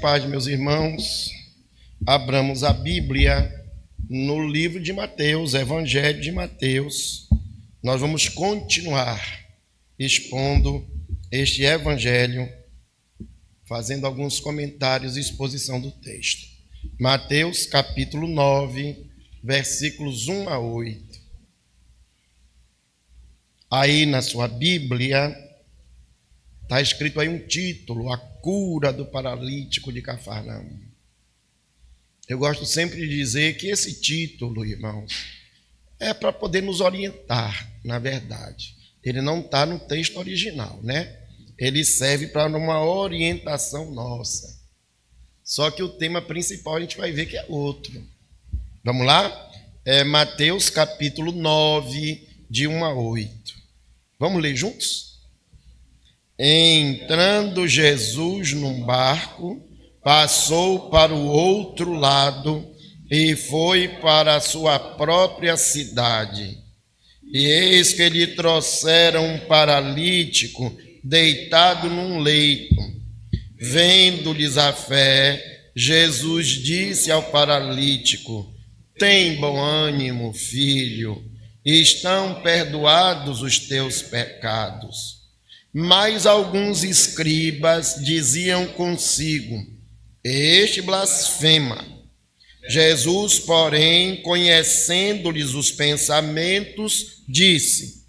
Paz, meus irmãos, abramos a Bíblia no livro de Mateus, Evangelho de Mateus. Nós vamos continuar expondo este Evangelho, fazendo alguns comentários e exposição do texto. Mateus, capítulo 9, versículos 1 a 8. Aí na sua Bíblia está escrito aí um título: a cura do paralítico de Cafarnaum. Eu gosto sempre de dizer que esse título, irmãos, é para poder nos orientar, na verdade. Ele não está no texto original, né? Ele serve para uma orientação nossa. Só que o tema principal a gente vai ver que é outro. Vamos lá? É Mateus capítulo 9, de 1 a 8. Vamos ler juntos? Entrando Jesus num barco, passou para o outro lado e foi para a sua própria cidade. E eis que lhe trouxeram um paralítico deitado num leito. Vendo-lhes a fé, Jesus disse ao paralítico: tem bom ânimo, filho, estão perdoados os teus pecados. Mas alguns escribas diziam consigo: este blasfema. Jesus, porém, conhecendo-lhes os pensamentos, disse: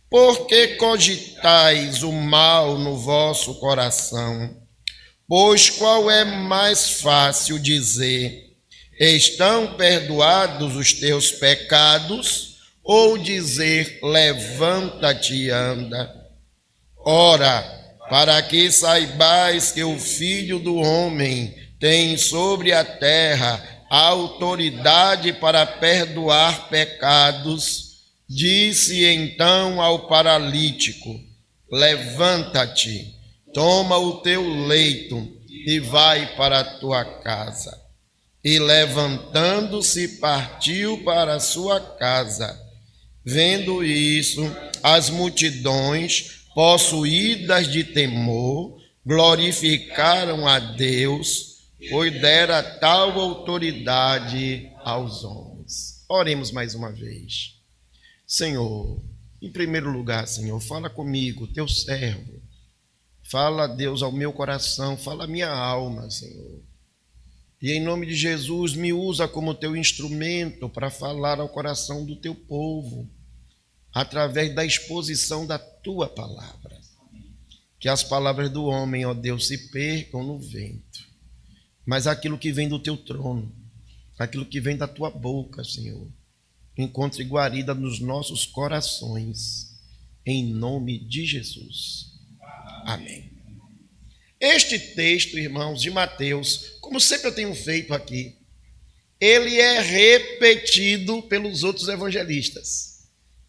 por que cogitais o mal no vosso coração? Pois qual é mais fácil dizer: estão perdoados os teus pecados, ou dizer: levanta-te e anda? Ora, para que saibais que o Filho do Homem tem sobre a terra a autoridade para perdoar pecados, disse então ao paralítico: levanta-te, toma o teu leito e vai para a tua casa. E levantando-se, partiu para a sua casa. Vendo isso, as multidões, possuídas de temor, glorificaram a Deus, pois dera tal autoridade aos homens. Oremos mais uma vez. Senhor, em primeiro lugar, Senhor, fala comigo, teu servo. Fala, Deus, ao meu coração, fala à minha alma, Senhor. E em nome de Jesus, me usa como teu instrumento para falar ao coração do teu povo, através da exposição da tua palavra. Que as palavras do homem, ó Deus, se percam no vento, mas aquilo que vem do teu trono, aquilo que vem da tua boca, Senhor, encontre guarida nos nossos corações, em nome de Jesus. Amém. Este texto, irmãos, de Mateus, como sempre eu tenho feito aqui, ele é repetido pelos outros evangelistas.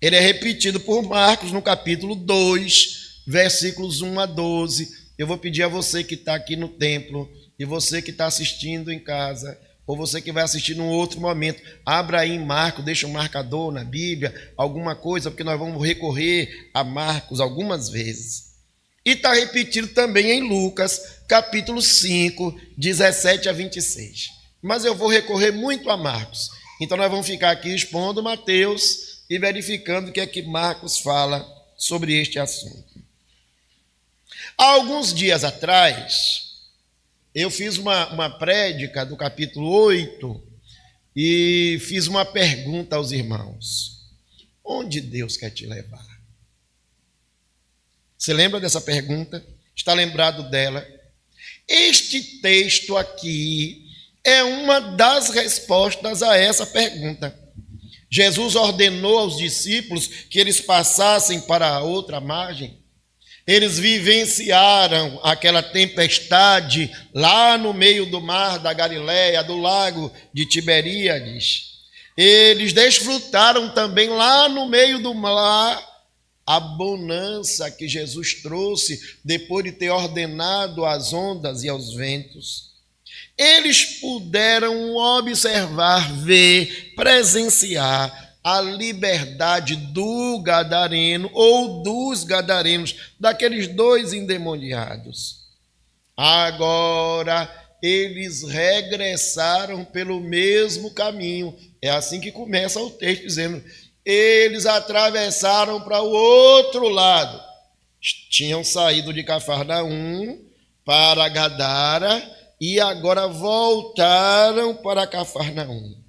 Ele é repetido por Marcos no capítulo 2, versículos 1 a 12. Eu vou pedir a você que está aqui no templo, e você que está assistindo em casa, ou você que vai assistir num outro momento, abra aí em Marcos, deixa um marcador na Bíblia, alguma coisa, porque nós vamos recorrer a Marcos algumas vezes. E está repetido também em Lucas, capítulo 5, 17 a 26. Mas eu vou recorrer muito a Marcos. Então nós vamos ficar aqui expondo Mateus e verificando o que é que Marcos fala sobre este assunto. Há alguns dias atrás, eu fiz uma prédica do capítulo 8 e fiz uma pergunta aos irmãos: onde Deus quer te levar? Você lembra dessa pergunta? Está lembrado dela? Este texto aqui é uma das respostas a essa pergunta. Jesus ordenou aos discípulos que eles passassem para a outra margem. Eles vivenciaram aquela tempestade lá no meio do mar da Galileia, do lago de Tiberíades. Eles desfrutaram também lá no meio do mar a bonança que Jesus trouxe depois de ter ordenado às ondas e aos ventos. Eles puderam observar, ver, presenciar a liberdade do gadareno ou dos gadarenos, daqueles dois endemoniados. Agora, eles regressaram pelo mesmo caminho. É assim que começa o texto, dizendo: eles atravessaram para o outro lado. Tinham saído de Cafarnaum para Gadara e agora voltaram para Cafarnaum.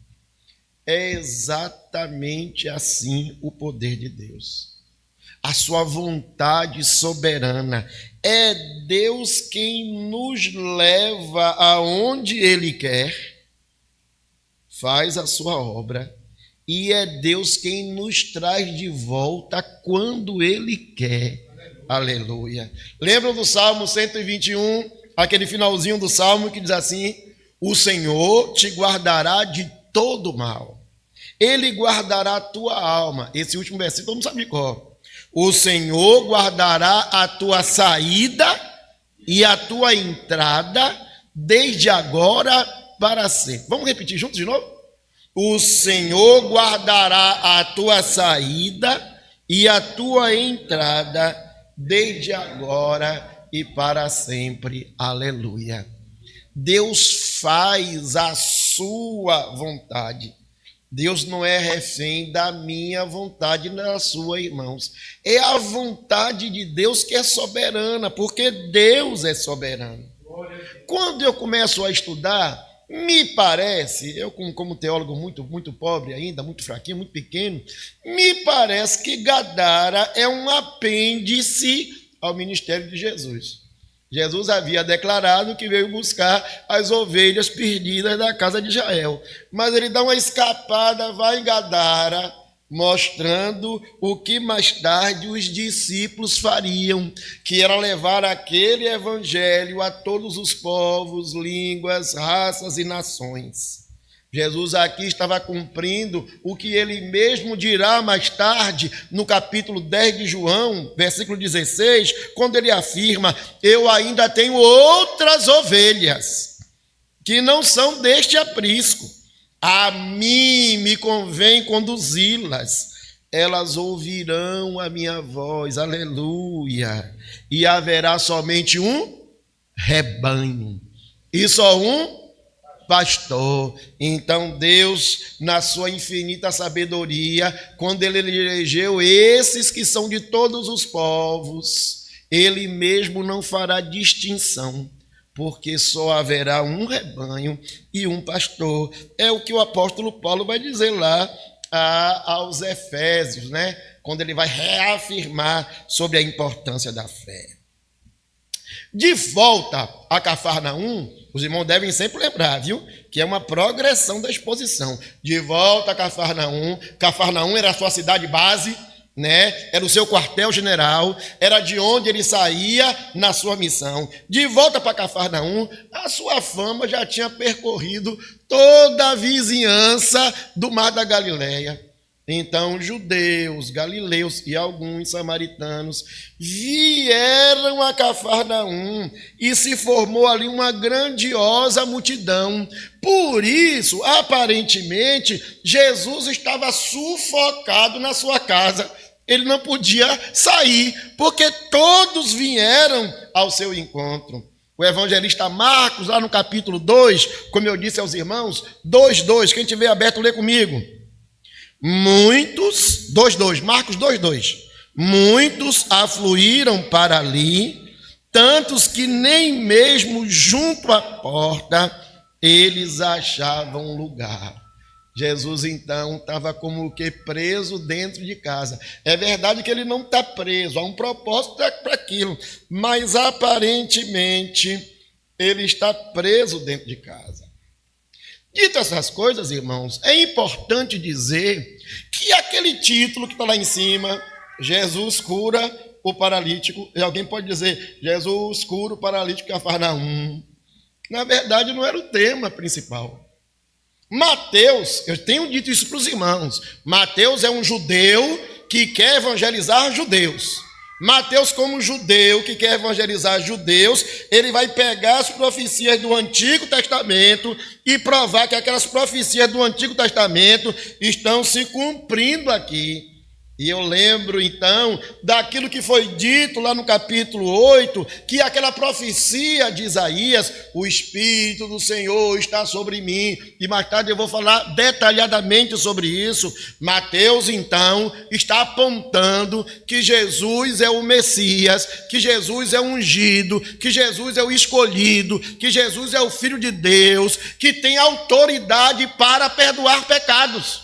É exatamente assim o poder de Deus. A sua vontade soberana. É Deus quem nos leva aonde Ele quer, faz a sua obra, e é Deus quem nos traz de volta quando Ele quer. Aleluia. Lembram do Salmo 121, aquele finalzinho do Salmo que diz assim: o Senhor te guardará de todo mal. Ele guardará a tua alma. Esse último versículo todo mundo sabe qual. O Senhor guardará a tua saída e a tua entrada desde agora para sempre. Vamos repetir juntos de novo? O Senhor guardará a tua saída e a tua entrada desde agora e para sempre. Aleluia. Deus faz a sua vontade. Deus não é refém da minha vontade nem da sua, irmãos. É a vontade de Deus que é soberana, porque Deus é soberano. Quando eu começo a estudar, me parece, eu como teólogo muito pobre ainda, muito fraquinho, muito pequeno, me parece que Gadara é um apêndice ao ministério de Jesus. Jesus havia declarado que veio buscar as ovelhas perdidas da casa de Israel. Mas ele dá uma escapada, vai em Gadara, mostrando o que mais tarde os discípulos fariam, que era levar aquele evangelho a todos os povos, línguas, raças e nações. Jesus aqui estava cumprindo o que ele mesmo dirá mais tarde, no capítulo 10 de João, versículo 16, quando ele afirma: eu ainda tenho outras ovelhas, que não são deste aprisco. A mim me convém conduzi-las. Elas ouvirão a minha voz, aleluia. E haverá somente um rebanho, e só um pastor. Então Deus, na sua infinita sabedoria, quando ele elegeu esses que são de todos os povos, ele mesmo não fará distinção, porque só haverá um rebanho e um pastor. É o que o apóstolo Paulo vai dizer lá aos Efésios, né? Quando ele vai reafirmar sobre a importância da fé. De volta a Cafarnaum, os irmãos devem sempre lembrar, viu? Que é uma progressão da exposição. De volta a Cafarnaum. Cafarnaum era a sua cidade base, né? Era o seu quartel-general, era de onde ele saía na sua missão. De volta para Cafarnaum, a sua fama já tinha percorrido toda a vizinhança do Mar da Galileia. Então, judeus, galileus e alguns samaritanos vieram a Cafarnaum e se formou ali uma grandiosa multidão. Por isso, aparentemente, Jesus estava sufocado na sua casa. Ele não podia sair, porque todos vieram ao seu encontro. O evangelista Marcos, lá no capítulo 2, como eu disse aos irmãos, 2:2, quem tiver aberto, lê comigo. Muitos, 2:2, Marcos 2:2, muitos afluíram para ali, tantos que nem mesmo junto à porta eles achavam lugar. Jesus, então, estava como que preso dentro de casa. É verdade que ele não está preso, há um propósito para aquilo, mas aparentemente ele está preso dentro de casa. Dito essas coisas, irmãos, é importante dizer que aquele título que está lá em cima, Jesus cura o paralítico, e alguém pode dizer, Jesus cura o paralítico de Cafarnaum. Na verdade, não era o tema principal. Mateus, eu tenho dito isso para os irmãos, Mateus é um judeu que quer evangelizar judeus. Mateus, como judeu que quer evangelizar judeus, ele vai pegar as profecias do Antigo Testamento e provar que aquelas profecias do Antigo Testamento estão se cumprindo aqui. E eu lembro então daquilo que foi dito lá no capítulo 8, que aquela profecia de Isaías, o Espírito do Senhor está sobre mim, e mais tarde eu vou falar detalhadamente sobre isso. Mateus então está apontando que Jesus é o Messias, que Jesus é o ungido, que Jesus é o escolhido, que Jesus é o Filho de Deus, que tem autoridade para perdoar pecados.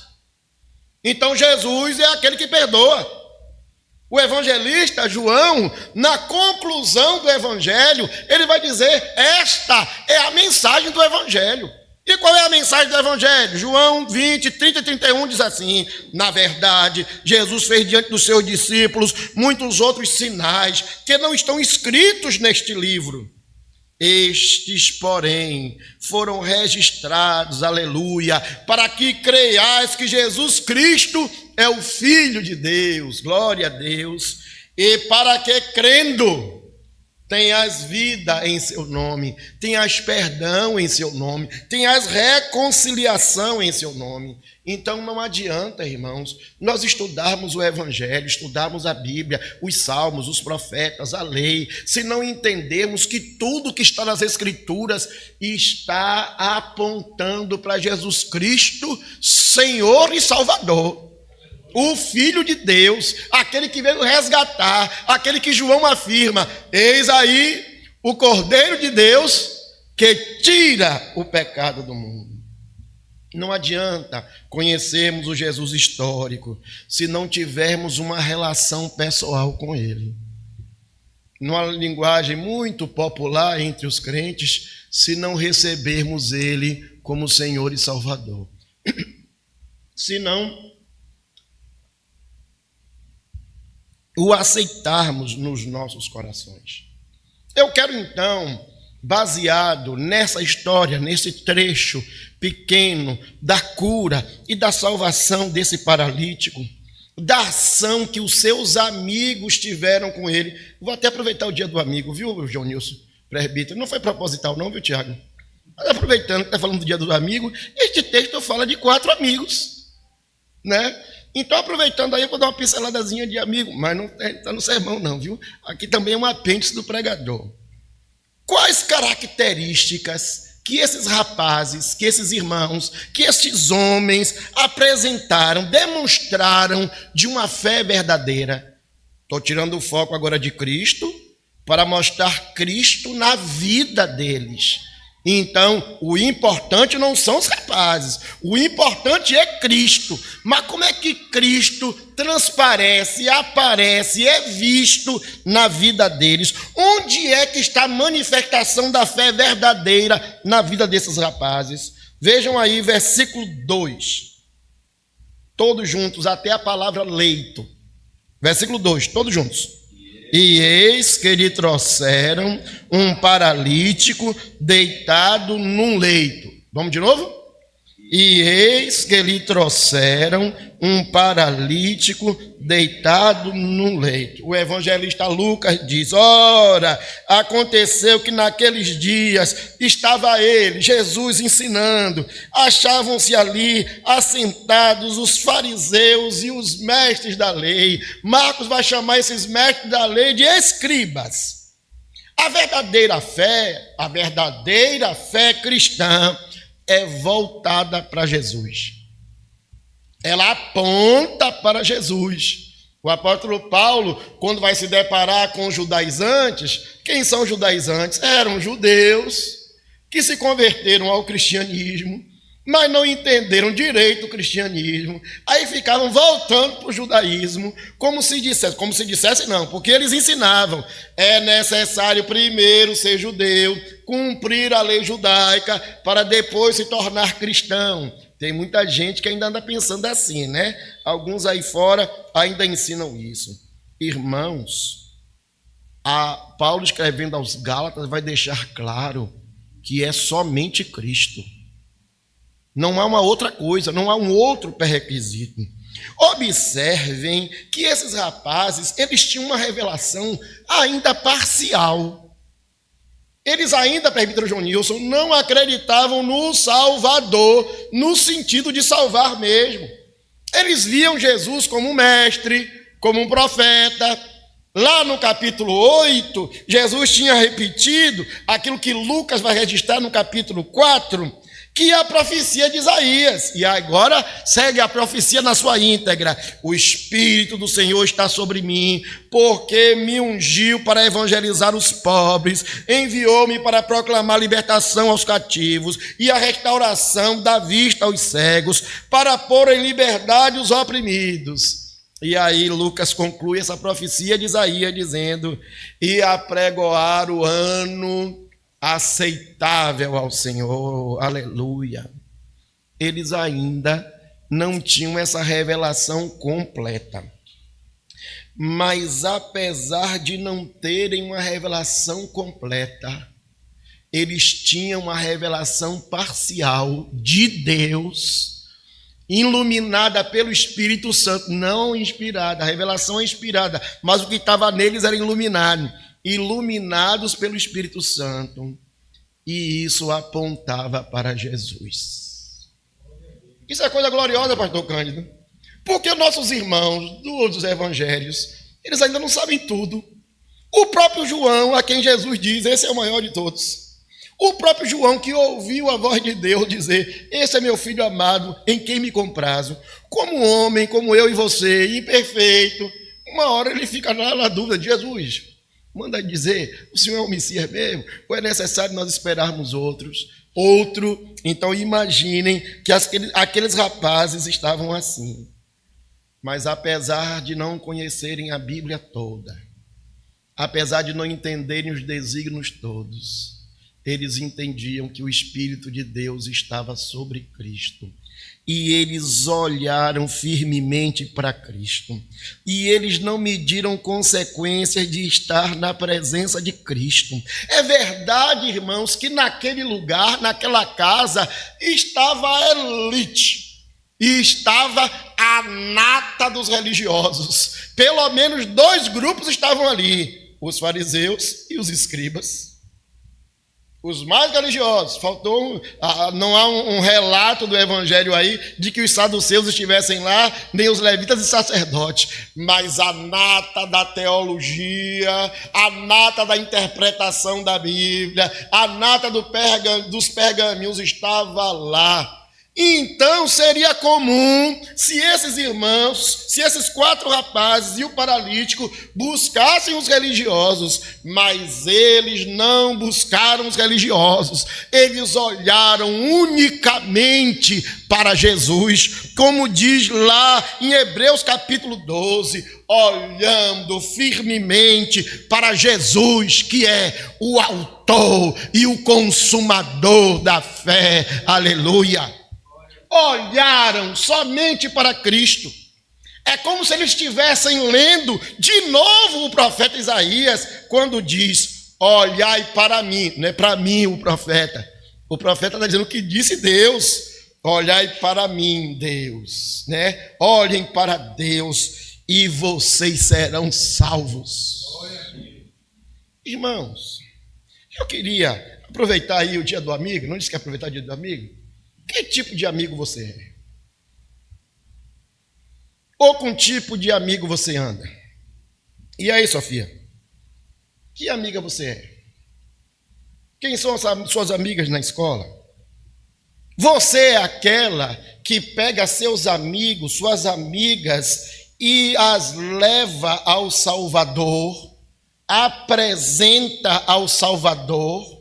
Então Jesus é aquele que perdoa. O evangelista João, na conclusão do evangelho, ele vai dizer: esta é a mensagem do evangelho. E qual é a mensagem do evangelho? João 20, 30 e 31 diz assim: na verdade, Jesus fez diante dos seus discípulos muitos outros sinais que não estão escritos neste livro. Estes, porém, foram registrados, aleluia, para que creiais que Jesus Cristo é o Filho de Deus, glória a Deus, e para que, crendo, tenhas vida em seu nome, tenhas perdão em seu nome, tenhas reconciliação em seu nome. Então não adianta, irmãos, nós estudarmos o Evangelho, estudarmos a Bíblia, os Salmos, os profetas, a lei, se não entendermos que tudo que está nas Escrituras está apontando para Jesus Cristo, Senhor e Salvador. O Filho de Deus, aquele que veio resgatar, aquele que João afirma: eis aí o Cordeiro de Deus que tira o pecado do mundo. Não adianta conhecermos o Jesus histórico se não tivermos uma relação pessoal com ele. Numa linguagem muito popular entre os crentes, se não recebermos ele como Senhor e Salvador. Se não o aceitarmos nos nossos corações. Eu quero então, baseado nessa história, nesse trecho pequeno da cura e da salvação desse paralítico, da ação que os seus amigos tiveram com ele. Vou até aproveitar o dia do amigo, viu, João Nilson, presbítero? Não foi proposital não, viu, Tiago? Mas aproveitando que está falando do dia do amigo, este texto fala de 4 amigos, né? Então, aproveitando aí, eu vou dar uma pinceladazinha de amigo, mas não está no sermão não, viu? Aqui também é um apêndice do pregador. Quais características que esses rapazes, que esses irmãos, que esses homens apresentaram, demonstraram de uma fé verdadeira? Estou tirando o foco agora de Cristo para mostrar Cristo na vida deles. Então, o importante não são os rapazes, o importante é Cristo. Mas como é que Cristo transparece, aparece, é visto na vida deles? Onde é que está a manifestação da fé verdadeira na vida desses rapazes? Vejam aí, versículo 2. Todos juntos, até a palavra leito. Versículo 2, todos juntos. E eis que lhe trouxeram um paralítico deitado num leito. Vamos de novo? E eis que lhe trouxeram um paralítico deitado num leito. O evangelista Lucas diz: ora, aconteceu que naqueles dias estava ele, Jesus, ensinando. Achavam-se ali assentados os fariseus e os mestres da lei. Marcos vai chamar esses mestres da lei de escribas. A verdadeira fé cristã é voltada para Jesus. Ela aponta para Jesus. O apóstolo Paulo, quando vai se deparar com os judaizantes, quem são os judaizantes? Eram judeus que se converteram ao cristianismo, mas não entenderam direito o cristianismo. Aí ficavam voltando para o judaísmo, como se dissesse não, porque eles ensinavam: é necessário primeiro ser judeu, cumprir a lei judaica, para depois se tornar cristão. Tem muita gente que ainda anda pensando assim, né? Alguns aí fora ainda ensinam isso. Irmãos, Paulo, escrevendo aos Gálatas, vai deixar claro que é somente Cristo. Não há uma outra coisa, não há um outro pré-requisito. Observem que esses rapazes, eles tinham uma revelação ainda parcial. Eles ainda, presbítero João Nilson, não acreditavam no Salvador, no sentido de salvar mesmo. Eles viam Jesus como um mestre, como um profeta. Lá no capítulo 8, Jesus tinha repetido aquilo que Lucas vai registrar no capítulo 4, que é a profecia de Isaías. E agora segue a profecia na sua íntegra. O Espírito do Senhor está sobre mim, porque me ungiu para evangelizar os pobres, enviou-me para proclamar libertação aos cativos e a restauração da vista aos cegos, para pôr em liberdade os oprimidos. E aí Lucas conclui essa profecia de Isaías dizendo: e apregoar o ano aceitável ao Senhor, aleluia. Eles ainda não tinham essa revelação completa, mas apesar de não terem uma revelação completa, eles tinham uma revelação parcial de Deus, iluminada pelo Espírito Santo, não inspirada. A revelação é inspirada, mas o que estava neles era iluminados pelo Espírito Santo, e isso apontava para Jesus. Isso é coisa gloriosa, pastor Cândido, porque nossos irmãos dos evangelhos, eles ainda não sabem tudo. O próprio João, a quem Jesus diz: esse é o maior de todos. O próprio João, que ouviu a voz de Deus dizer: esse é meu filho amado, em quem me comprazo. Como homem, como eu e você, imperfeito, uma hora ele fica na dúvida de Jesus. Manda dizer: o Senhor é o Messias mesmo? Ou é necessário nós esperarmos outro? Então imaginem que aqueles rapazes estavam assim. Mas apesar de não conhecerem a Bíblia toda, apesar de não entenderem os desígnios todos, eles entendiam que o Espírito de Deus estava sobre Cristo. E eles olharam firmemente para Cristo. E eles não mediram consequências de estar na presença de Cristo. É verdade, irmãos, que naquele lugar, naquela casa, estava a elite. E estava a nata dos religiosos. Pelo menos 2 grupos estavam ali: os fariseus e os escribas. Os mais religiosos. Não há um relato do evangelho aí de que os saduceus estivessem lá, nem os levitas e sacerdotes, mas a nata da teologia, a nata da interpretação da Bíblia, a nata dos pergaminhos estava lá. Então seria comum se esses irmãos, se esses 4 rapazes e o paralítico buscassem os religiosos, mas eles não buscaram os religiosos. Eles olharam unicamente para Jesus, como diz lá em Hebreus capítulo 12, olhando firmemente para Jesus, que é o autor e o consumador da fé, aleluia. Olharam somente para Cristo. É como se eles estivessem lendo de novo o profeta Isaías, quando diz: olhai para mim. Não é para mim o profeta está dizendo o que disse Deus. Olhai para mim, Deus, né? Olhem para Deus e vocês serão salvos. Irmãos, eu queria aproveitar aí o dia do amigo. Não disse que ia aproveitar o dia do amigo? Que tipo de amigo você é? Ou com tipo de amigo você anda? E aí, Sofia? Que amiga você é? Quem são as suas amigas na escola? Você é aquela que pega seus amigos, suas amigas e as leva ao Salvador, apresenta ao Salvador?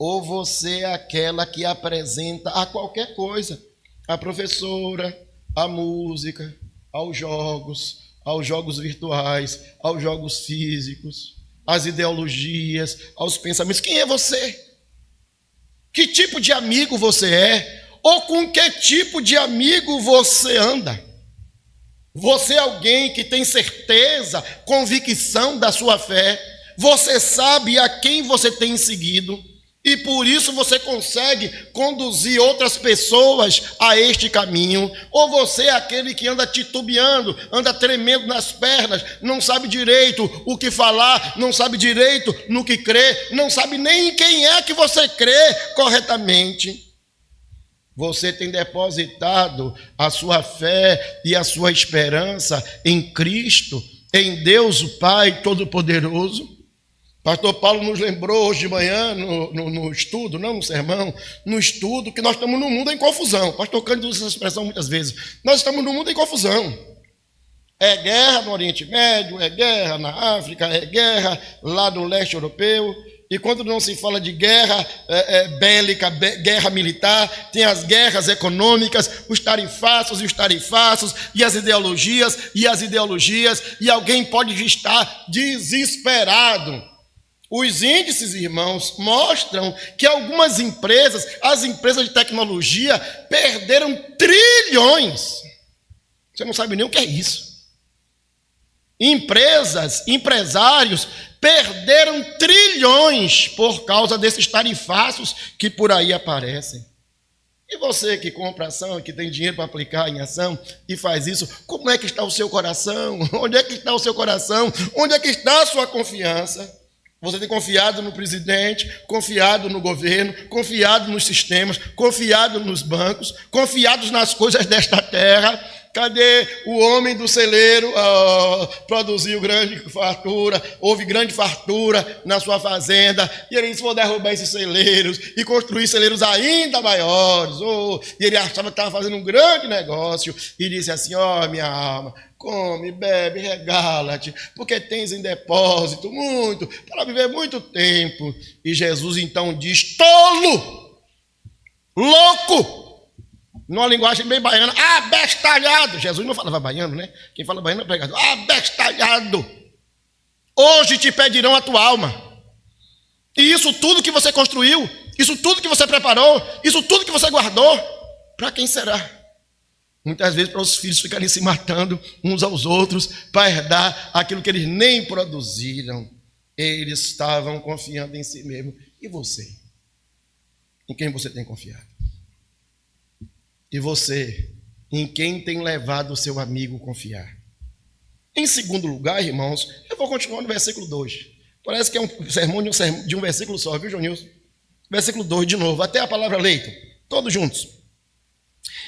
Ou você é aquela que apresenta a qualquer coisa? A professora, a música, aos jogos virtuais, aos jogos físicos, às ideologias, aos pensamentos. Quem é você? Que tipo de amigo você é? Ou com que tipo de amigo você anda? Você é alguém que tem certeza, convicção da sua fé? Você sabe a quem você tem seguido? E por isso você consegue conduzir outras pessoas a este caminho? Ou você é aquele que anda titubeando, anda tremendo nas pernas, não sabe direito o que falar, não sabe direito no que crê, não sabe nem em quem é que você crê corretamente? Você tem depositado a sua fé e a sua esperança em Cristo, em Deus o Pai Todo-Poderoso? Pastor Paulo nos lembrou hoje de manhã no estudo, não no sermão, no estudo, que nós estamos num mundo em confusão. Pastor Cândido usa essa expressão muitas vezes. Nós estamos num mundo em confusão. É guerra no Oriente Médio, é guerra na África, é guerra lá no leste europeu. E quando não se fala de guerra bélica, guerra militar, tem as guerras econômicas, os tarifaços, e as ideologias, e alguém pode estar desesperado. Os índices, irmãos, mostram que algumas empresas, as empresas de tecnologia, perderam trilhões. Você não sabe nem o que é isso. Empresários perderam trilhões por causa desses tarifaços que por aí aparecem. E você que compra ação, que tem dinheiro para aplicar em ação e faz isso, como é que está o seu coração? Onde é que está o seu coração? Onde é que está a sua confiança? Você tem confiado no presidente, confiado no governo, confiado nos sistemas, confiado nos bancos, confiados nas coisas desta terra. Cadê o homem do celeiro? Produziu grande fartura, houve grande fartura na sua fazenda, e ele disse: vou derrubar esses celeiros e construir celeiros ainda maiores. E ele achava que estava fazendo um grande negócio, e disse assim: minha alma, come, bebe, regala-te, porque tens em depósito muito, para viver muito tempo. E Jesus então diz: tolo, louco, numa linguagem bem baiana, abestalhado. Jesus não falava baiano, né? Quem fala baiano é pregador. Abestalhado. Hoje te pedirão a tua alma. E isso tudo que você construiu, isso tudo que você preparou, isso tudo que você guardou, para quem será? Muitas vezes para os filhos ficarem se matando uns aos outros para herdar aquilo que eles nem produziram. Eles estavam confiando em si mesmo. E você? Em quem você tem confiado? E você, em quem tem levado o seu amigo a confiar? Em segundo lugar, irmãos, eu vou continuar no versículo 2. Parece que é um sermão de um versículo só, viu, Jonilson? Versículo 2 de novo, até a palavra leito, todos juntos.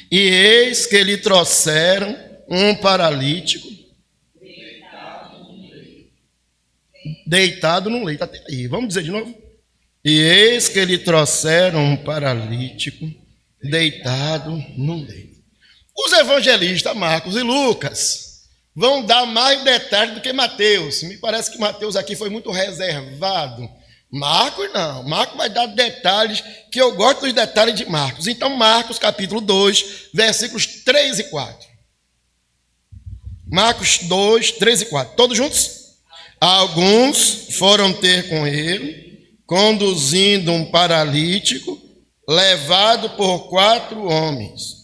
E eis que lhe trouxeram um paralítico deitado num leito. Até aí, vamos dizer de novo? E eis que lhe trouxeram um paralítico deitado num leito. Os evangelistas Marcos e Lucas vão dar mais detalhes do que Mateus. Me parece que Mateus aqui foi muito reservado. Marcos não. Marcos vai dar detalhes, que eu gosto dos detalhes de Marcos. Então, Marcos capítulo 2, versículos 3 e 4. Marcos 2, 3 e 4. Todos juntos? Alguns foram ter com ele, conduzindo um paralítico, levado por 4 homens,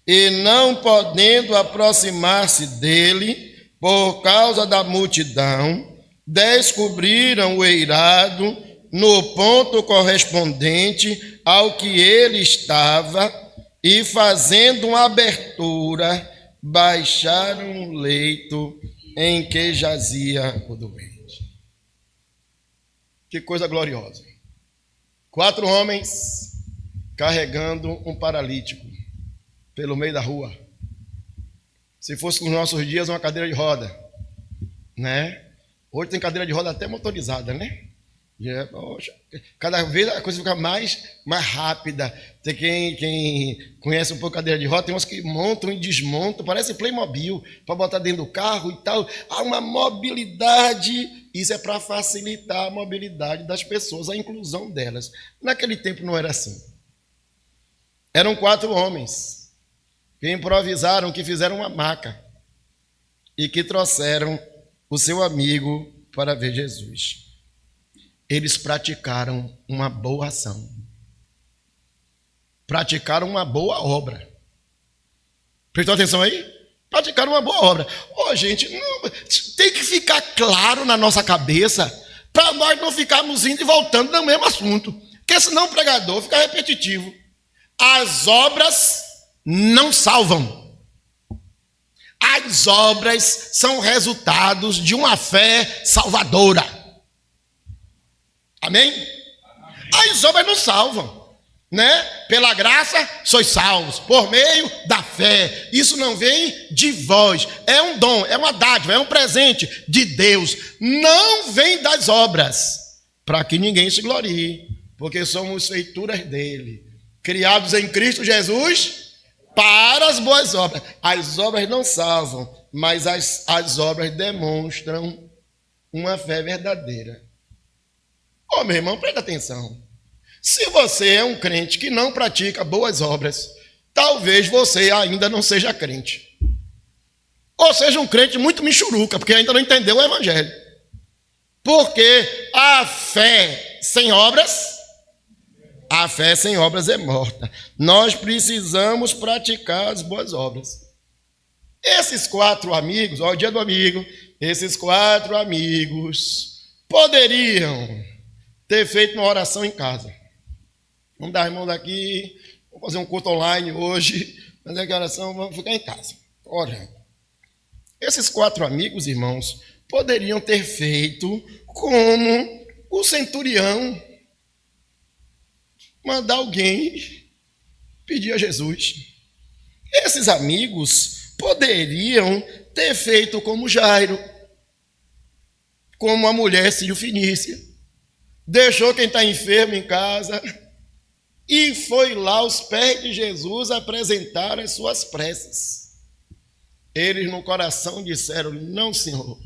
e não podendo aproximar-se dele por causa da multidão, descobriram o eirado no ponto correspondente ao que ele estava, e fazendo uma abertura, baixaram o leito em que jazia o doente. Que coisa gloriosa! 4 homens carregando um paralítico pelo meio da rua. Se fosse nos nossos dias, uma cadeira de roda, né? Hoje tem cadeira de roda até motorizada, né? Cada vez a coisa fica mais rápida. Tem quem conhece um pouco a cadeira de roda, tem umas que montam e desmontam, parece Playmobil, para botar dentro do carro e tal. Há uma mobilidade, isso é para facilitar a mobilidade das pessoas, a inclusão delas. Naquele tempo não era assim. Eram 4 homens que improvisaram, que fizeram uma maca e que trouxeram o seu amigo para ver Jesus. Eles praticaram uma boa ação. Praticaram uma boa obra. Prestou atenção aí? Praticaram uma boa obra. Gente, não, tem que ficar claro na nossa cabeça para nós não ficarmos indo e voltando no mesmo assunto. Porque senão o pregador fica repetitivo. As obras não salvam. As obras são resultados de uma fé salvadora. Amém? As obras não salvam. né? Pela graça sois salvos, por meio da fé. Isso não vem de vós, é um dom, é uma dádiva, é um presente de Deus. Não vem das obras, para que ninguém se glorie, porque somos feituras dele, criados em Cristo Jesus para as boas obras. As obras não salvam, mas as obras demonstram uma fé verdadeira. Meu irmão, presta atenção. Se você é um crente que não pratica boas obras, talvez você ainda não seja crente. Ou seja, um crente muito michuruca, porque ainda não entendeu o evangelho. Porque a fé sem obras é morta. Nós precisamos praticar as boas obras. Esses 4 amigos, o dia do amigo, esses 4 amigos poderiam ter feito uma oração em casa. Vamos dar as mãos aqui, vamos fazer um culto online hoje, fazer aquela oração, vamos ficar em casa, orando. Esses 4 amigos, irmãos, poderiam ter feito como o centurião, mandar alguém pedir a Jesus. Esses amigos poderiam ter feito como Jairo, como a mulher Sírio-Fenícia, deixou quem está enfermo em casa e foi lá aos pés de Jesus apresentar as suas preces. Eles no coração disseram: não, Senhor,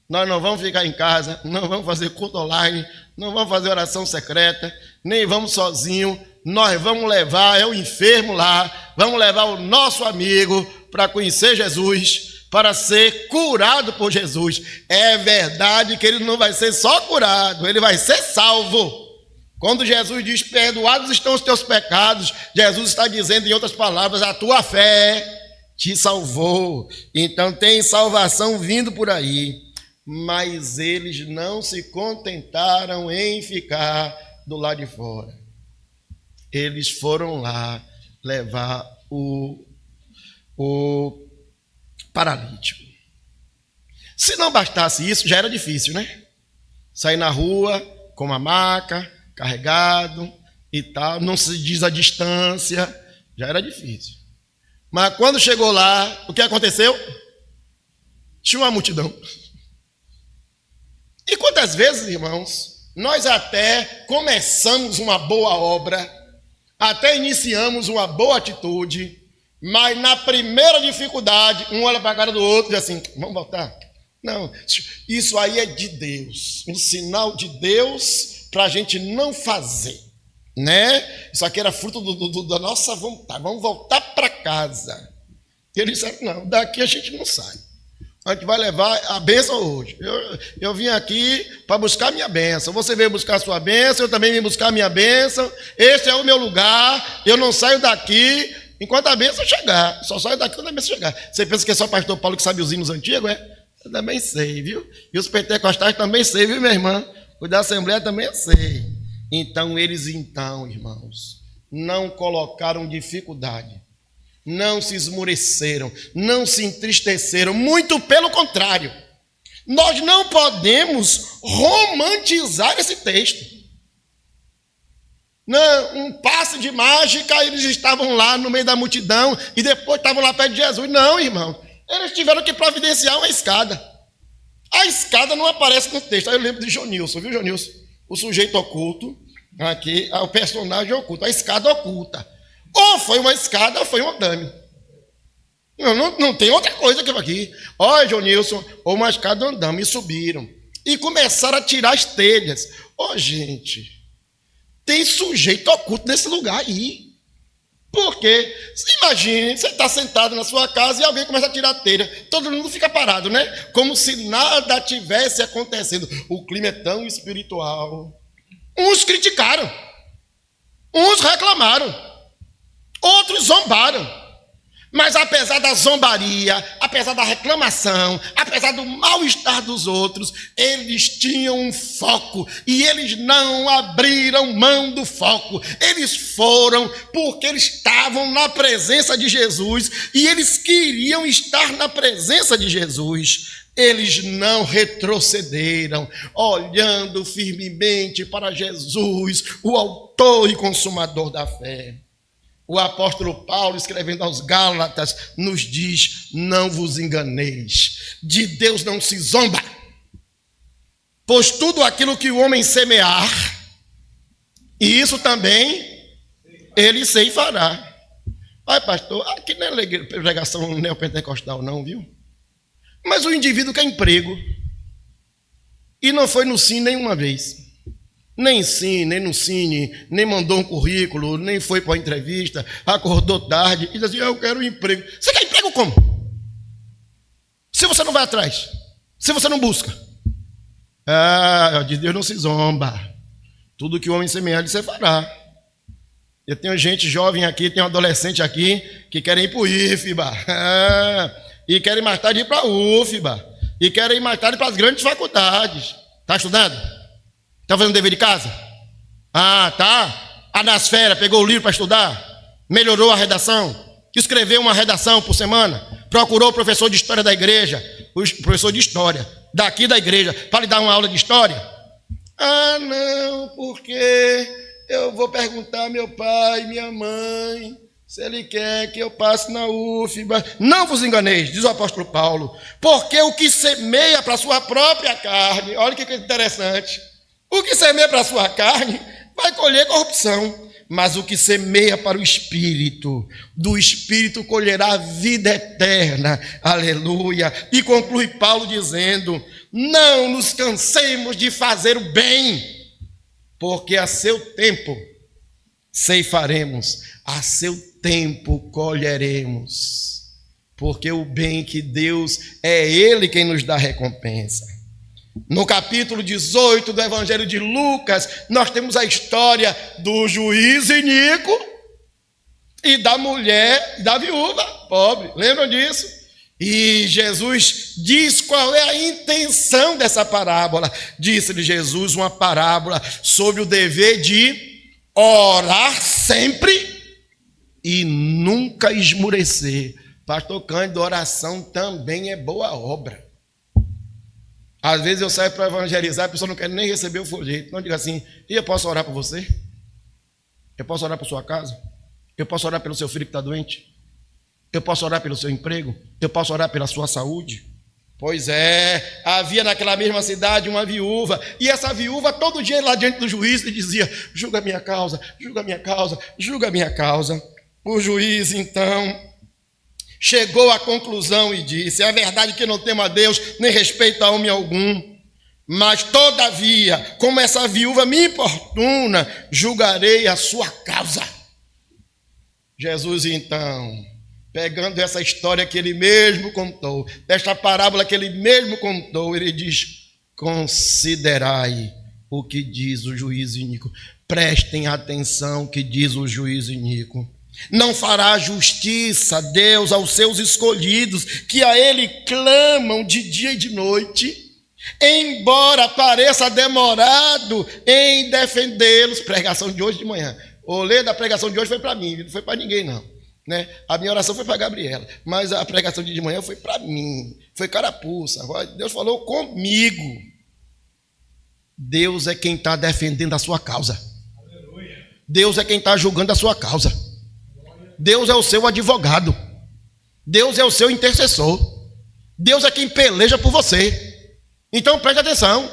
nós não vamos ficar em casa, não vamos fazer culto online, não vamos fazer oração secreta, nem vamos sozinho, nós vamos levar o enfermo lá, vamos levar o nosso amigo para conhecer Jesus, para ser curado por Jesus. É verdade que ele não vai ser só curado, ele vai ser salvo. Quando Jesus diz: perdoados estão os teus pecados, Jesus está dizendo, em outras palavras, a tua fé te salvou. Então tem salvação vindo por aí. Mas eles não se contentaram em ficar do lado de fora. Eles foram lá levar o paralítico. Se não bastasse isso, já era difícil, né? Sair na rua com uma maca, carregado e tal, não se diz a distância, já era difícil. Mas quando chegou lá, o que aconteceu? Tinha uma multidão. E quantas vezes, irmãos, nós até começamos uma boa obra, até iniciamos uma boa atitude, mas na primeira dificuldade, um olha para a cara do outro e diz assim: vamos voltar? Não, isso aí é de Deus, um sinal de Deus para a gente não fazer, né? Isso aqui era fruto da nossa vontade, vamos voltar para casa. E eles disseram: não, daqui a gente não sai. A gente vai levar a bênção hoje. Eu vim aqui para buscar a minha bênção. Você veio buscar a sua bênção, eu também vim buscar a minha bênção. Este é o meu lugar, eu não saio daqui enquanto a bênção chegar. Só saio daqui quando a bênção chegar. Você pensa que é só o pastor Paulo que sabe os hinos antigos, é? Eu também sei, viu? E os pentecostais também sei, viu, minha irmã? O da Assembleia também eu sei. Então, irmãos, não colocaram dificuldade. Não se esmoreceram, não se entristeceram, muito pelo contrário. Nós não podemos romantizar esse texto. Não, um passe de mágica, eles estavam lá no meio da multidão e depois estavam lá perto de Jesus. Não, irmão, eles tiveram que providenciar uma escada. A escada não aparece no texto. Aí eu lembro de Jonilson, viu, Jonilson? O sujeito oculto, aqui, o personagem oculto, a escada oculta. Ou foi uma escada ou foi um andame. Não tem outra coisa que aqui. Olha, Jonilson, ou uma escada ou um andame. E subiram. E começaram a tirar as telhas. Gente, tem sujeito oculto nesse lugar aí. Por quê? Imagine, você está sentado na sua casa e alguém começa a tirar a telha. Todo mundo fica parado, né? Como se nada tivesse acontecendo. O clima é tão espiritual. Uns criticaram. Uns reclamaram. Outros zombaram. Mas apesar da zombaria, apesar da reclamação, apesar do mal-estar dos outros, eles tinham um foco e eles não abriram mão do foco. Eles foram porque eles estavam na presença de Jesus e eles queriam estar na presença de Jesus. eles não retrocederam, olhando firmemente para Jesus, o autor e consumador da fé. O apóstolo Paulo, escrevendo aos Gálatas, nos diz: não vos enganeis, de Deus não se zomba, pois tudo aquilo que o homem semear, e isso também ele ceifará. Ai, pastor, aqui não é pregação neopentecostal não, viu? Mas o indivíduo quer emprego, e não foi no Cine nenhuma vez. Nem sim, nem no Cine, nem mandou um currículo, nem foi para a entrevista, acordou tarde e disse assim: eu quero um emprego. Você quer emprego como? Se você não vai atrás, se você não busca. De Deus não se zomba. Tudo que o homem semear, ele fará. Eu tenho gente jovem aqui, tenho um adolescente aqui que querem ir para o IFBA. E querem mais tarde ir para a UFBA. E querem ir mais tarde para as grandes faculdades. Está estudando? Está fazendo dever de casa? Tá. Nas férias, pegou o livro para estudar? Melhorou a redação? Escreveu uma redação por semana? Procurou o professor de história da igreja? O professor de história daqui da igreja para lhe dar uma aula de história? Não, porque eu vou perguntar ao meu pai e minha mãe se ele quer que eu passe na UFBA. Não vos enganeis, diz o apóstolo Paulo, porque o que semeia para a sua própria carne, olha que interessante, o que semeia para a sua carne vai colher corrupção, mas o que semeia para o Espírito, do Espírito colherá vida eterna. Aleluia. E conclui Paulo dizendo: não nos cansemos de fazer o bem, porque a seu tempo ceifaremos, a seu tempo colheremos, porque o bem que Deus é Ele quem nos dá recompensa. No capítulo 18 do Evangelho de Lucas, nós temos a história do juiz iníquo e da mulher, da viúva pobre. Lembram disso? E Jesus diz qual é a intenção dessa parábola. Disse-lhe Jesus uma parábola sobre o dever de orar sempre e nunca esmorecer. Pastor Cândido, oração também é boa obra. Às vezes eu saio para evangelizar, a pessoa não quer nem receber o folheto. Não diga assim: e eu posso orar por você? Eu posso orar por sua casa? Eu posso orar pelo seu filho que está doente? Eu posso orar pelo seu emprego? Eu posso orar pela sua saúde? Pois é, havia naquela mesma cidade uma viúva, e essa viúva todo dia lá diante do juiz lhe dizia: julga a minha causa, julga a minha causa, julga a minha causa. O juiz então chegou à conclusão e disse: é verdade que não temo a Deus, nem respeito a homem algum, mas todavia, como essa viúva me importuna, julgarei a sua causa. Jesus então, pegando essa história que ele mesmo contou, desta parábola que ele mesmo contou, ele diz: considerai o que diz o juiz iníquo. Prestem atenção o que diz o juiz iníquo. Não fará justiça Deus aos seus escolhidos, que a Ele clamam de dia e de noite, embora pareça demorado em defendê-los. Pregação de hoje de manhã. O ler da pregação de hoje foi para mim, não foi para ninguém não, né? A minha oração foi para a Gabriela, mas a pregação de manhã foi para mim, foi carapuça. Deus falou comigo. Deus é quem está defendendo a sua causa. Deus é quem está julgando a sua causa. Deus é o seu advogado. Deus é o seu intercessor. Deus é quem peleja por você. Então preste atenção.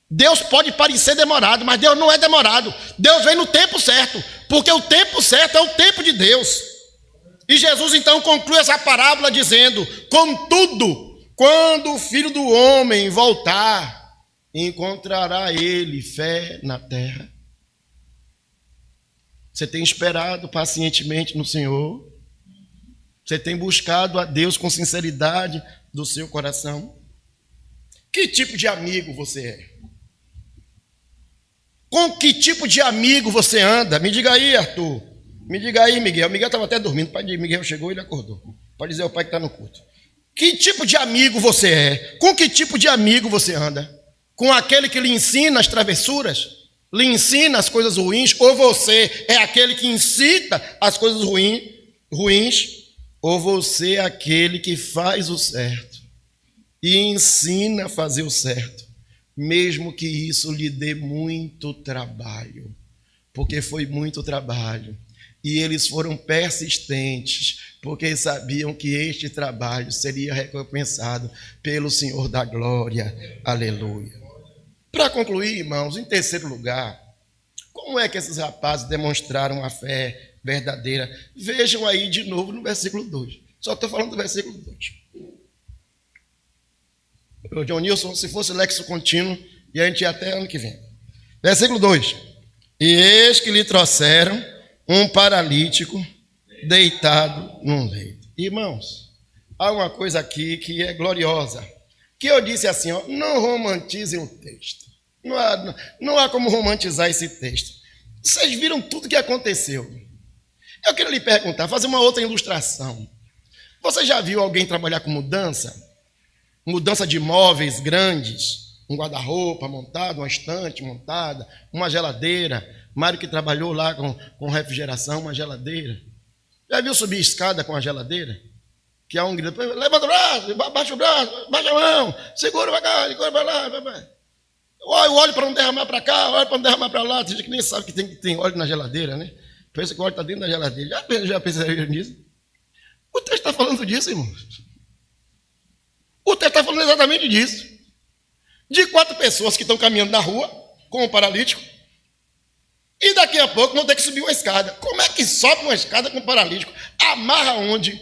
Deus pode parecer demorado, mas Deus não é demorado. Deus vem no tempo certo, porque o tempo certo é o tempo de Deus. E Jesus então conclui essa parábola dizendo: contudo, quando o Filho do Homem voltar, encontrará ele fé na terra? Você tem esperado pacientemente no Senhor? Você tem buscado a Deus com sinceridade do seu coração? Que tipo de amigo você é? Com que tipo de amigo você anda? Me diga aí, Arthur. Me diga aí, Miguel. Miguel estava até dormindo. O pai de Miguel chegou e ele acordou. Pode dizer ao pai que está no culto. Que tipo de amigo você é? Com que tipo de amigo você anda? Com aquele que lhe ensina as travessuras? Lhe ensina as coisas ruins? Ou você é aquele que incita as coisas ruins? Ou você é aquele que faz o certo? e ensina a fazer o certo, mesmo que isso lhe dê muito trabalho, porque foi muito trabalho. E eles foram persistentes, porque sabiam que este trabalho seria recompensado pelo Senhor da glória. Aleluia. Para concluir, irmãos, em terceiro lugar, como é que esses rapazes demonstraram a fé verdadeira? Vejam aí de novo no versículo 2. Só estou falando do versículo 2. O John Nilson, se fosse lexo contínuo, e a gente ia até ano que vem. Versículo 2. E eis que lhe trouxeram um paralítico deitado num leito. Irmãos, há uma coisa aqui que é gloriosa, que eu disse assim, ó, não romantizem o texto. Não há como romantizar esse texto. Vocês viram tudo que aconteceu. Eu queria lhe perguntar, fazer uma outra ilustração. Você já viu alguém trabalhar com mudança? Mudança de móveis grandes, um guarda-roupa montado, uma estante montada, uma geladeira. Mário que trabalhou lá com refrigeração, uma geladeira. Já viu subir escada com a geladeira? Que há um grito, levanta o braço, baixa o braço, baixa a mão, segura para cá, segura para lá. Eu olho para não derramar para cá, olho para não derramar para lá. Tem gente que nem sabe que tem óleo na geladeira, né? Pensa que o óleo está dentro da geladeira. Já pensaram nisso? O texto está falando disso, irmãos. O texto está falando exatamente disso. De 4 pessoas que estão caminhando na rua com um paralítico e daqui a pouco vão ter que subir uma escada. Como é que sobe uma escada com um paralítico? Amarra onde?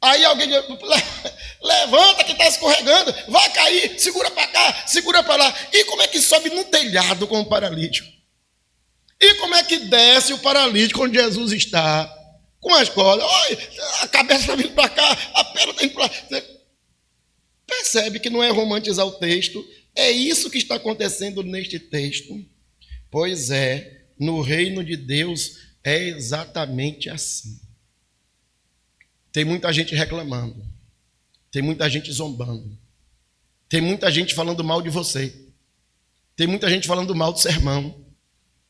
Aí alguém diz, levanta que está escorregando, vai cair, segura para cá, segura para lá. E como é que sobe no telhado com um paralítico? E como é que desce o paralítico onde Jesus está? Com as cordas, olha, a cabeça está vindo para cá, a perna está indo para lá. Percebe que não é romantizar o texto, é isso que está acontecendo neste texto. Pois é, no reino de Deus é exatamente assim. Tem muita gente reclamando, tem muita gente zombando, tem muita gente falando mal de você, tem muita gente falando mal do sermão,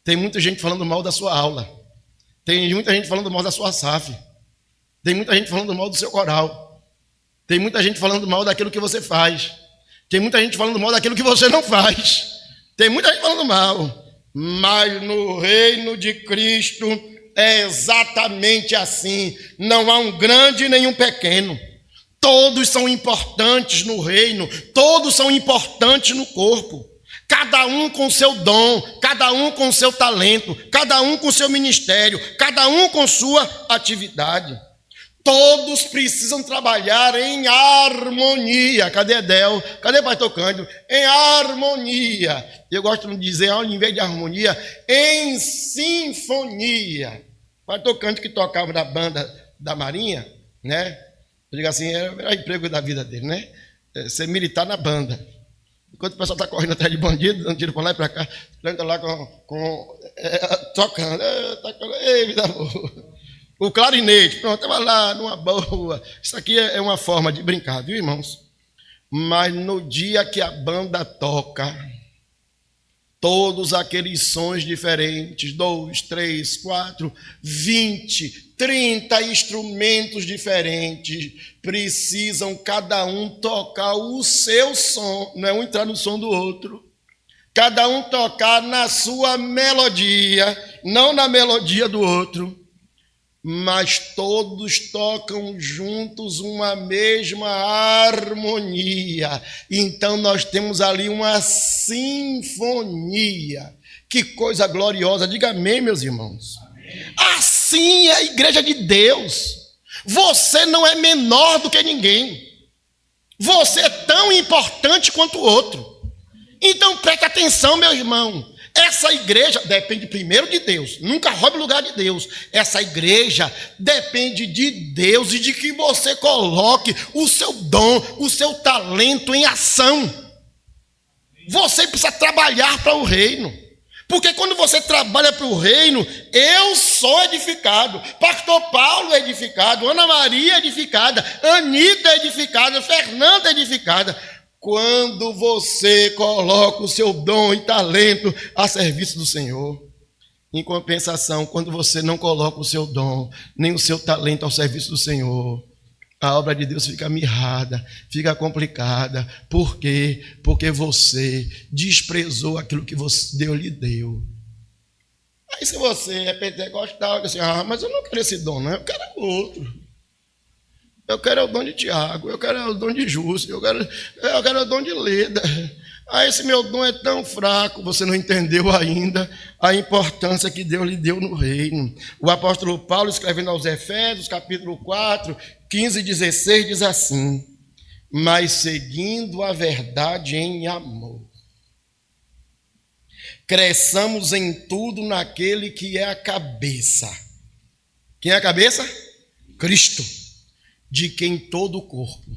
tem muita gente falando mal da sua aula, tem muita gente falando mal da sua SAF, tem muita gente falando mal do seu coral, tem muita gente falando mal daquilo que você faz, tem muita gente falando mal daquilo que você não faz, tem muita gente falando mal, mas no reino de Cristo é exatamente assim. Não há um grande nem um pequeno. Todos são importantes no reino, todos são importantes no corpo. Cada um com seu dom, cada um com seu talento, cada um com seu ministério, cada um com sua atividade. Todos precisam trabalhar em harmonia. Cadê Edel? Cadê pastor Cândido? Em harmonia. Eu gosto de dizer, ao invés de harmonia, em sinfonia. Pastor Cândido, que tocava na banda da Marinha, né? Eu digo assim, era o emprego da vida dele, né? Ser militar na banda. Enquanto o pessoal está correndo atrás de bandido, dando tiro para lá e para cá, ele está lá tocando. Ei, vida boa. O clarinete, pronto, estava lá, numa boa. Isso aqui é uma forma de brincar, viu, irmãos? Mas no dia que a banda toca, todos aqueles sons diferentes, 2, 3, 4, 20, 30 instrumentos diferentes, precisam cada um tocar o seu som, não é um entrar no som do outro. Cada um tocar na sua melodia, não na melodia do outro. Mas todos tocam juntos uma mesma harmonia. Então nós temos ali uma sinfonia. Que coisa gloriosa. Diga amém, meus irmãos. Amém. Assim é a igreja de Deus. Você não é menor do que ninguém. Você é tão importante quanto o outro. Então preste atenção, meu irmão. Essa igreja depende primeiro de Deus. Nunca roube o lugar de Deus. Essa igreja depende de Deus e de que você coloque o seu dom, o seu talento em ação. Você precisa trabalhar para o reino. Porque quando você trabalha para o reino, eu sou edificado. Pastor Paulo é edificado. Ana Maria é edificada. Anita é edificada. Fernanda é edificada. Quando você coloca o seu dom e talento a serviço do Senhor. Em compensação, quando você não coloca o seu dom, nem o seu talento ao serviço do Senhor, a obra de Deus fica mirrada, fica complicada. Por quê? Porque você desprezou aquilo que Deus lhe deu. Aí se você é pentecostal, assim, mas eu não quero esse dom, não, eu quero outro. Eu quero o dom de Tiago, eu quero o dom de Júcio, eu quero o dom de Leda. Esse meu dom é tão fraco, você não entendeu ainda a importância que Deus lhe deu no reino. O apóstolo Paulo, escrevendo aos Efésios, capítulo 4, 15 e 16, diz assim: mas seguindo a verdade em amor, cresçamos em tudo naquele que é a cabeça. Quem é a cabeça? Cristo, de quem todo o corpo,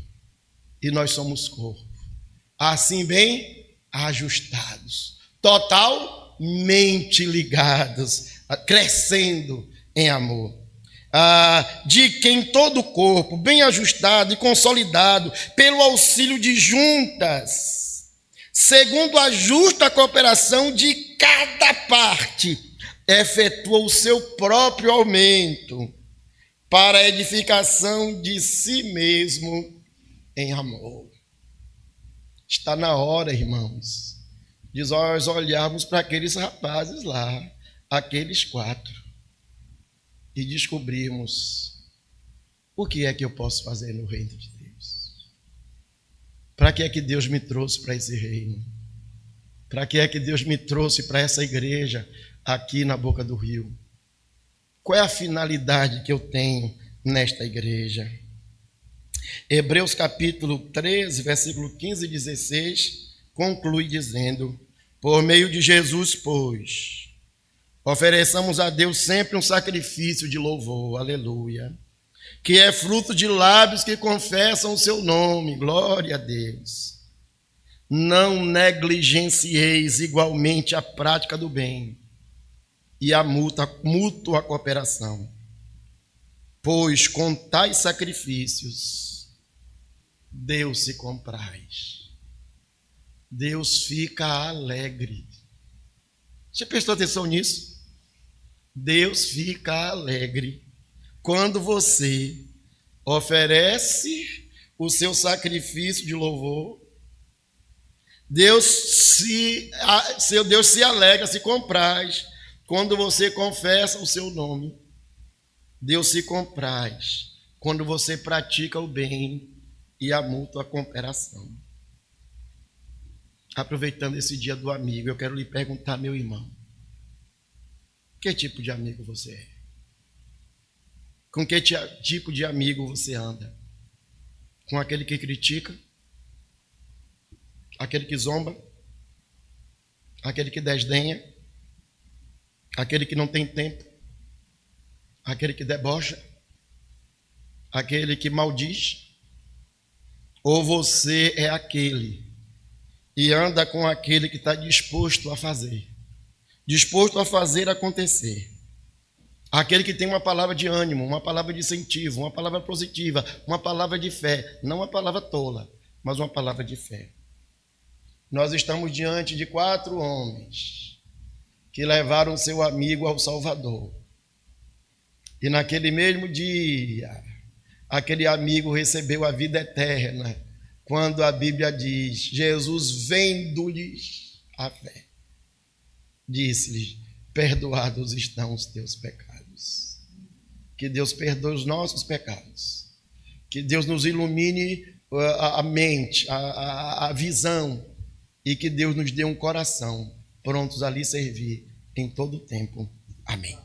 e nós somos corpo, assim bem ajustados, totalmente ligados, crescendo em amor. De quem todo o corpo, bem ajustado e consolidado, pelo auxílio de juntas, segundo a justa cooperação de cada parte, efetua o seu próprio aumento, para a edificação de si mesmo em amor. Está na hora, irmãos, de nós olharmos para aqueles rapazes lá, aqueles 4, e descobrirmos o que é que eu posso fazer no reino de Deus. Para que é que Deus me trouxe para esse reino? Para que é que Deus me trouxe para essa igreja aqui na Boca do Rio? Qual é a finalidade que eu tenho nesta igreja? Hebreus capítulo 13, versículo 15 e 16, conclui dizendo: por meio de Jesus, pois, ofereçamos a Deus sempre um sacrifício de louvor, aleluia, que é fruto de lábios que confessam o seu nome, glória a Deus. Não negligencieis igualmente a prática do bem e a mútua cooperação, pois com tais sacrifícios Deus se compraz, Deus fica alegre. Você prestou atenção nisso? Deus fica alegre quando você oferece o seu sacrifício de louvor. Deus se alegra, se compraz quando você confessa o seu nome. Deus se compraz quando você pratica o bem e a mútua cooperação. Aproveitando esse dia do amigo, eu quero lhe perguntar, meu irmão, que tipo de amigo você é? Com que tipo de amigo você anda? Com aquele que critica? Aquele que zomba? Aquele que desdenha? Aquele que não tem tempo? Aquele que debocha? Aquele que maldiz? Ou você é aquele e anda com aquele que está disposto a fazer acontecer? Aquele que tem uma palavra de ânimo, uma palavra de incentivo, uma palavra positiva, uma palavra de fé, não uma palavra tola, mas uma palavra de fé. Nós estamos diante de 4 homens que levaram seu amigo ao Salvador. E naquele mesmo dia, aquele amigo recebeu a vida eterna, quando a Bíblia diz: Jesus, vendo-lhes a fé, disse-lhes: perdoados estão os teus pecados. Que Deus perdoe os nossos pecados. Que Deus nos ilumine a mente, a visão, e que Deus nos dê um coração prontos a lhe servir em todo o tempo. Amém.